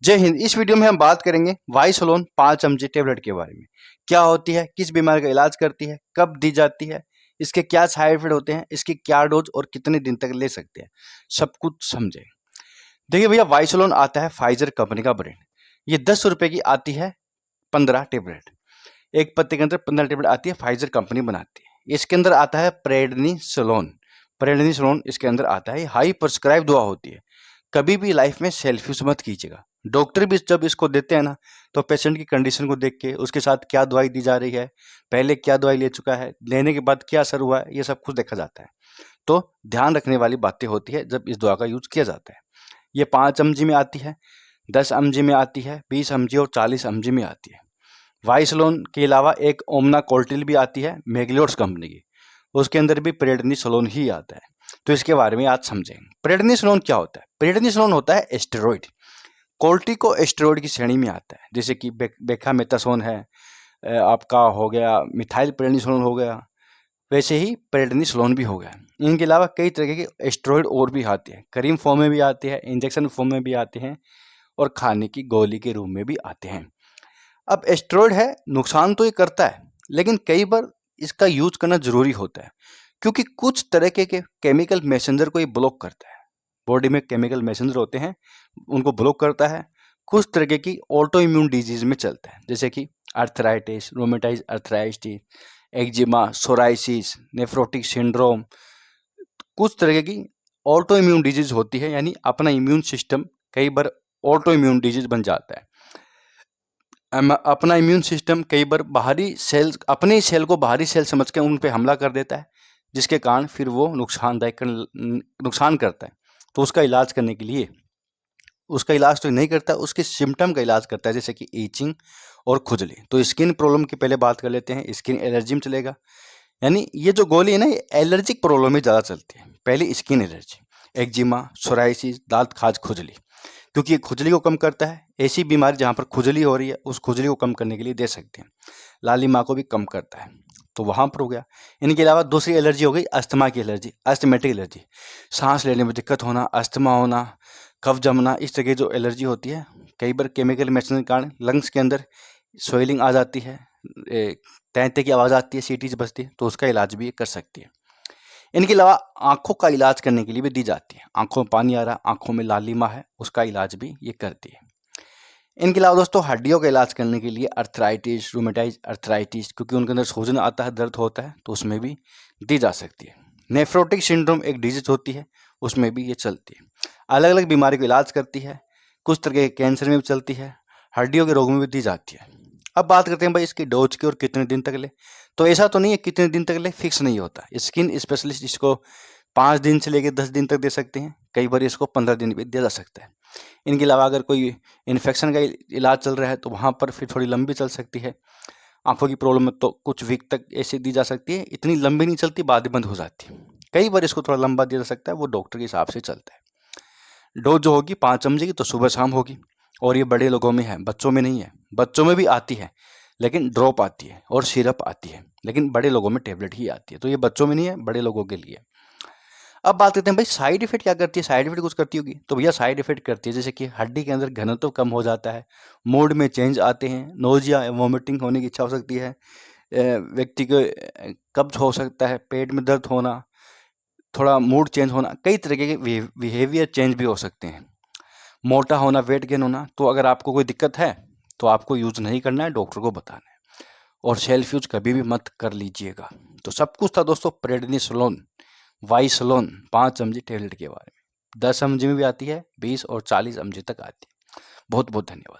जय हिंद। इस वीडियो में हम बात करेंगे वाइसोलोन 5 mg टेबलेट के बारे में। क्या होती है, किस बीमारी का इलाज करती है, कब दी जाती है, इसके क्या साइड इफेक्ट होते हैं, इसकी क्या डोज और कितने दिन तक ले सकते हैं, सब कुछ समझे। देखिए भैया, वाइसोलोन आता है फाइजर कंपनी का ब्रांड। ये 10 रुपए की आती है 15 टेबलेट। एक पत्ते के अंदर 15 टेबलेट आती है, फाइजर कंपनी बनाती है। इसके अंदर आता है प्रेडनिसोलोन। प्रेडनिसोलोन इसके अंदर आता है, हाई प्रिस्क्राइब दवा होती है। कभी भी लाइफ में सेल्फ यूज मत कीजिएगा। डॉक्टर भी जब इसको देते हैं ना, तो पेशेंट की कंडीशन को देख के उसके साथ क्या दवाई दी जा रही है, पहले क्या दवाई ले चुका है, लेने के बाद क्या असर हुआ है, ये सब कुछ देखा जाता है। तो ध्यान रखने वाली बातें होती है जब इस दवा का यूज किया जाता है। ये 5 mg में आती है, 10 mg में आती है, 20 mg और 40 mg में आती है। वाइसलोन के अलावा एक ओमना कोल्टिल भी आती है मैग्लियोर्स कंपनी की, उसके अंदर भी प्रेडनिसोलोन ही आता है। तो इसके बारे में आज समझेंगे। प्रेडनिसोलोन क्या होता है? प्रेडनिसोलोन होता है एस्टेरॉइड। कोर्टिकोस्टेरॉइड की श्रेणी में आता है, जैसे कि बेखामेथासोन है, आपका हो गया मिथाइल प्रेडनिसोलोन हो गया, वैसे ही प्रेडनिसोलोन भी हो गया। इनके अलावा कई तरह के एस्टेरॉइड और भी आते हैं, क्रीम फॉर्म में भी आते हैं, इंजेक्शन फॉर्म में भी आते हैं और खाने की गोली के रूप में भी आते हैं। अब एस्टेरॉइड है, नुकसान तो ये करता है, लेकिन कई बार इसका यूज करना जरूरी होता है, क्योंकि कुछ तरह के केमिकल मैसेंजर को ये ब्लॉक करता है। बॉडी में केमिकल मैसेंजर होते हैं, उनको ब्लॉक करता है। कुछ तरह की ऑटो इम्यून डिजीज में चलता है, जैसे कि arthritis, rheumatoid arthritis, eczema, psoriasis, nephrotic syndrome. कुछ तरह की ऑटो इम्यून डिजीज होती है, यानी अपना इम्यून सिस्टम कई बार ऑटो इम्यून डिजीज बन जाता है। अपना इम्यून सिस्टम कई बार बाहरी सेल, अपने ही सेल को बाहरी सेल समझ के उन पे हमला कर देता है, जिसके कारण फिर वो नुकसान करता है। तो उसका इलाज करने के लिए, उसका इलाज तो नहीं करता, उसके सिम्टम का इलाज करता है, जैसे कि ईचिंग और खुजली। तो स्किन प्रॉब्लम की पहले बात कर लेते हैं। स्किन एलर्जी में चलेगा, यानी ये जो गोली है ना, ये एलर्जिक प्रॉब्लम में ज़्यादा चलती है। पहले स्किन एलर्जी, एक्जिमा, सोराइसिस, दांत खाज, खुजली, क्योंकि ये खुजली को कम करता है। ऐसी बीमारी जहाँ पर खुजली हो रही है, उस खुजली को कम करने के लिए दे सकते हैं। लालिमा को भी कम करता है, तो वहाँ पर हो गया। इनके अलावा दूसरी एलर्जी हो गई अस्थमा की एलर्जी, अस्थमेटिक एलर्जी। सांस लेने में दिक्कत होना, अस्थमा होना, कफ जमना, इस तरह की जो एलर्जी होती है, कई बार केमिकल मैसेंजर के कारण लंग्स के अंदर स्वेलिंग आ जाती है, तैंते की आवाज़ आती है, सीटीज बजती है, तो उसका इलाज भी कर सकती है। इनके अलावा आंखों का इलाज करने के लिए भी दी जाती है। आंखों में पानी आ रहा, आंखों में लालिमा है, उसका इलाज भी ये करती है। इनके अलावा दोस्तों, हड्डियों का इलाज करने के लिए अर्थराइटिस, रूमेटाइज अर्थराइटिस, क्योंकि उनके अंदर सूजन आता है, दर्द होता है, तो उसमें भी दी जा सकती है। नेफ्रोटिक सिंड्रोम एक डिजीज होती है, उसमें भी ये चलती है। अलग अलग बीमारी का इलाज करती है। कुछ तरह के कैंसर में भी चलती है, हड्डियों के रोग में भी दी जाती है। अब बात करते हैं भाई इसकी डोज की और कितने दिन तक ले। तो ऐसा तो नहीं है कितने दिन तक ले, फिक्स नहीं होता। स्किन स्पेशलिस्ट इसको 5 दिन से लेकर 10 दिन तक दे सकते हैं, कई बार इसको 15 दिन भी दिया जा सकता है। इनके अलावा अगर कोई इन्फेक्शन का इलाज चल रहा है, तो वहाँ पर फिर थोड़ी लंबी चल सकती है। आंखों की प्रॉब्लम में तो कुछ वीक तक ऐसे दी जा सकती है, इतनी लंबी नहीं चलती, बाद में बंद हो जाती है। कई बार इसको थोड़ा लंबा दिया जा सकता है, वो डॉक्टर के हिसाब से चलता है। डोज जो होगी 5 mg की, तो सुबह शाम होगी। और ये बड़े लोगों में है, बच्चों में नहीं है। बच्चों में भी आती है, लेकिन ड्रॉप आती है और सिरप आती है, लेकिन बड़े लोगों में टेबलेट ही आती है। तो ये बच्चों में नहीं है, बड़े लोगों के लिए। अब बात करते हैं भाई साइड इफेक्ट क्या करती है। साइड इफेक्ट कुछ करती होगी, तो भैया साइड इफेक्ट करती है, जैसे कि हड्डी के अंदर घनत्व कम हो जाता है, मूड में चेंज आते हैं, नोजिया वॉमिटिंग होने की इच्छा हो सकती है, व्यक्ति को कब्ज हो सकता है, पेट में दर्द होना, थोड़ा मूड चेंज होना, कई तरह के बिहेवियर चेंज भी हो सकते हैं, मोटा होना, वेट गेन होना। तो अगर आपको कोई दिक्कत है, तो आपको यूज नहीं करना है, डॉक्टर को बताना है। और सेल्फ यूज कभी भी मत कर लीजिएगा। तो सब कुछ था दोस्तों प्रेडनिसोलोन वाइसोलोन 5 mg टेबलेट के बारे में। 10 mg में भी आती है, 20 और 40 mg तक आती है। बहुत बहुत धन्यवाद।